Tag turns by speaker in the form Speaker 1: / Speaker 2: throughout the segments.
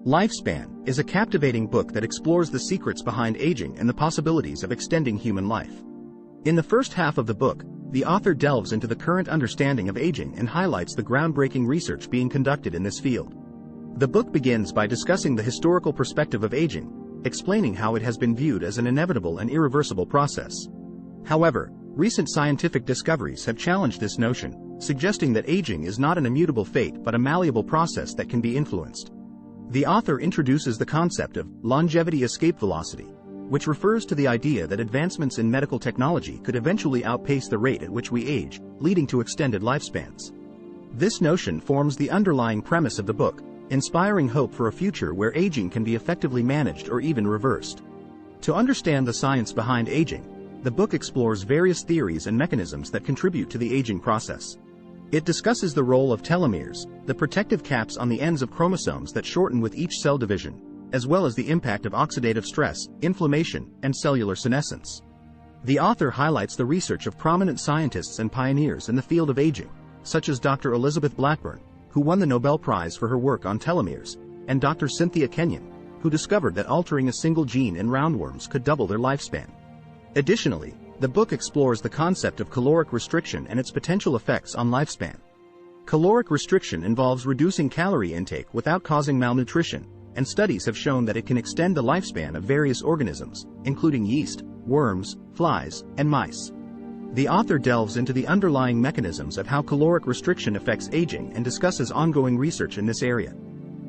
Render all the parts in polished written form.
Speaker 1: Lifespan is a captivating book that explores the secrets behind aging and the possibilities of extending human life. In the first half of the book, the author delves into the current understanding of aging and highlights the groundbreaking research being conducted in this field. The book begins by discussing the historical perspective of aging, explaining how it has been viewed as an inevitable and irreversible process. However, recent scientific discoveries have challenged this notion, suggesting that aging is not an immutable fate but a malleable process that can be influenced. The author introduces the concept of longevity escape velocity, which refers to the idea that advancements in medical technology could eventually outpace the rate at which we age, leading to extended lifespans. This notion forms the underlying premise of the book, inspiring hope for a future where aging can be effectively managed or even reversed. To understand the science behind aging, the book explores various theories and mechanisms that contribute to the aging process. It discusses the role of telomeres, the protective caps on the ends of chromosomes that shorten with each cell division, as well as the impact of oxidative stress, inflammation, and cellular senescence. The author highlights the research of prominent scientists and pioneers in the field of aging, such as Dr. Elizabeth Blackburn, who won the Nobel Prize for her work on telomeres, and Dr. Cynthia Kenyon, who discovered that altering a single gene in roundworms could double their lifespan. Additionally, the book explores the concept of caloric restriction and its potential effects on lifespan. Caloric restriction involves reducing calorie intake without causing malnutrition, and studies have shown that it can extend the lifespan of various organisms, including yeast, worms, flies, and mice. The author delves into the underlying mechanisms of how caloric restriction affects aging and discusses ongoing research in this area.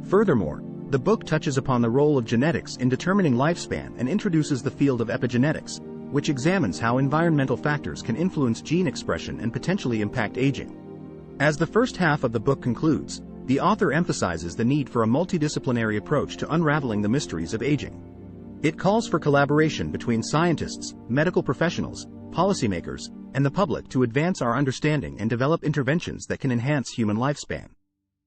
Speaker 1: Furthermore, the book touches upon the role of genetics in determining lifespan and introduces the field of epigenetics, which examines how environmental factors can influence gene expression and potentially impact aging. As the first half of the book concludes, the author emphasizes the need for a multidisciplinary approach to unraveling the mysteries of aging. It calls for collaboration between scientists, medical professionals, policymakers, and the public to advance our understanding and develop interventions that can enhance human lifespan.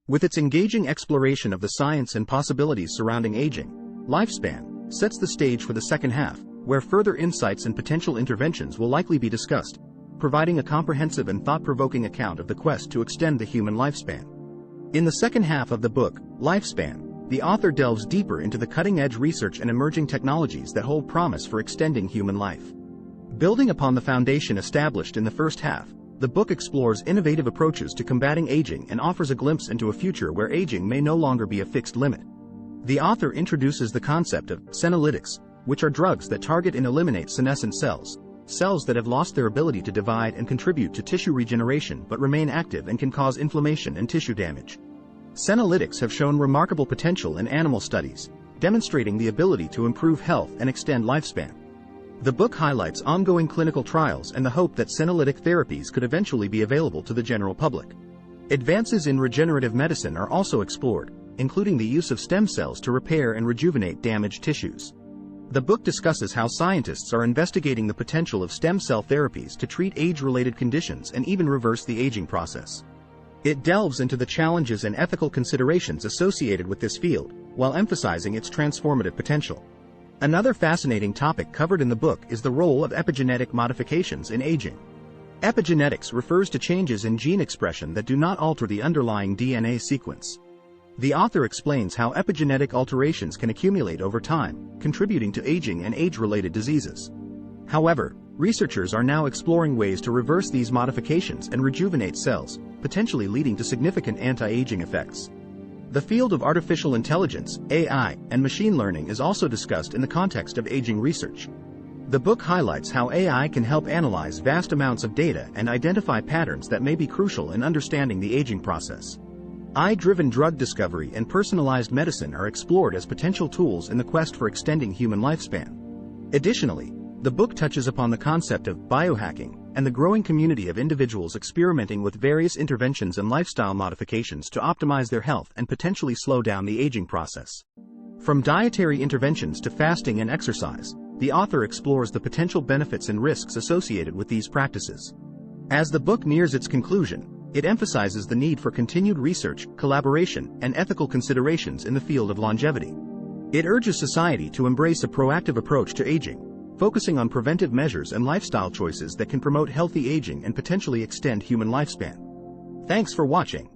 Speaker 1: With its engaging exploration of the science and possibilities surrounding aging, Lifespan sets the stage for the second half, where further insights and potential interventions will likely be discussed, providing a comprehensive and thought-provoking account of the quest to extend the human lifespan. In the second half of the book, Lifespan, the author delves deeper into the cutting-edge research and emerging technologies that hold promise for extending human life. Building upon the foundation established in the first half, the book explores innovative approaches to combating aging and offers a glimpse into a future where aging may no longer be a fixed limit. The author introduces the concept of Senolytics, which are drugs that target and eliminate senescent cells, cells that have lost their ability to divide and contribute to tissue regeneration but remain active and can cause inflammation and tissue damage. Senolytics have shown remarkable potential in animal studies, demonstrating the ability to improve health and extend lifespan. The book highlights ongoing clinical trials and the hope that senolytic therapies could eventually be available to the general public. Advances in regenerative medicine are also explored, including the use of stem cells to repair and rejuvenate damaged tissues. The book discusses how scientists are investigating the potential of stem cell therapies to treat age-related conditions and even reverse the aging process. It delves into the challenges and ethical considerations associated with this field, while emphasizing its transformative potential. Another fascinating topic covered in the book is the role of epigenetic modifications in aging. Epigenetics refers to changes in gene expression that do not alter the underlying DNA sequence. The author explains how epigenetic alterations can accumulate over time, contributing to aging and age-related diseases. However, researchers are now exploring ways to reverse these modifications and rejuvenate cells, potentially leading to significant anti-aging effects. The field of artificial intelligence, AI, and machine learning is also discussed in the context of aging research. The book highlights how AI can help analyze vast amounts of data and identify patterns that may be crucial in understanding the aging process. AI-driven drug discovery and personalized medicine are explored as potential tools in the quest for extending human lifespan. Additionally, the book touches upon the concept of biohacking and the growing community of individuals experimenting with various interventions and lifestyle modifications to optimize their health and potentially slow down the aging process. From dietary interventions to fasting and exercise, the author explores the potential benefits and risks associated with these practices. As the book nears its conclusion, it emphasizes the need for continued research, collaboration, and ethical considerations in the field of longevity. It urges society to embrace a proactive approach to aging, focusing on preventive measures and lifestyle choices that can promote healthy aging and potentially extend human lifespan. Thanks for watching.